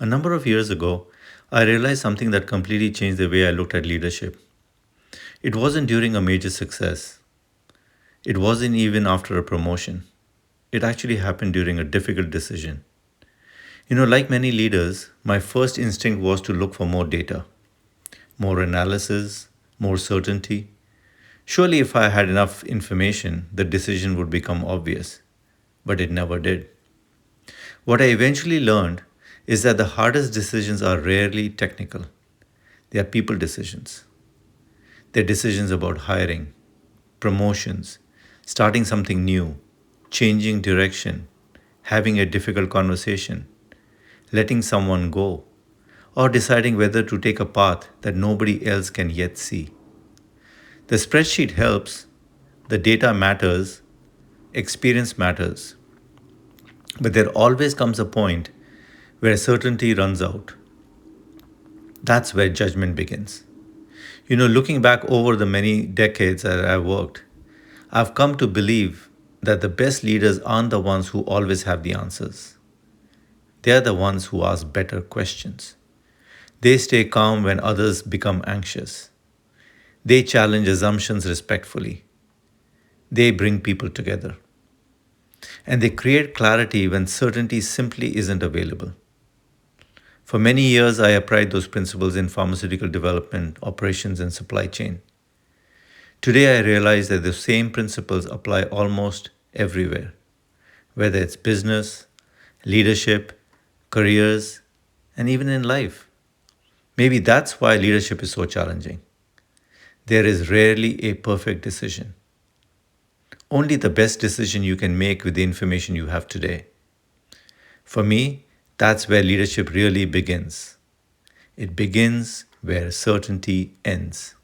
A number of years ago, I realized something that completely changed the way I looked at leadership. It wasn't during a major success. It wasn't even after a promotion. It actually happened during a difficult decision. Like many leaders, my first instinct was to look for more data, more analysis, more certainty. Surely, if I had enough information, the decision would become obvious. But it never did. What I eventually learned is that the hardest decisions are rarely technical, they are people decisions. They're decisions about hiring, promotions, starting something new, changing direction, having a difficult conversation, letting someone go, or deciding whether to take a path that nobody else can yet see. The spreadsheet helps, the data matters, experience matters, but there always comes a point where certainty runs out. That's where judgment begins. Looking back over the many decades that I've worked, I've come to believe that the best leaders aren't the ones who always have the answers. They're the ones who ask better questions. They stay calm when others become anxious. They challenge assumptions respectfully. They bring people together. And they create clarity when certainty simply isn't available. For many years, I applied those principles in pharmaceutical development, operations, and supply chain. Today, I realize that the same principles apply almost everywhere, whether it's business, leadership, careers, and even in life. Maybe that's why leadership is so challenging. There is rarely a perfect decision. Only the best decision you can make with the information you have today. For me, that's where leadership really begins. It begins where certainty ends.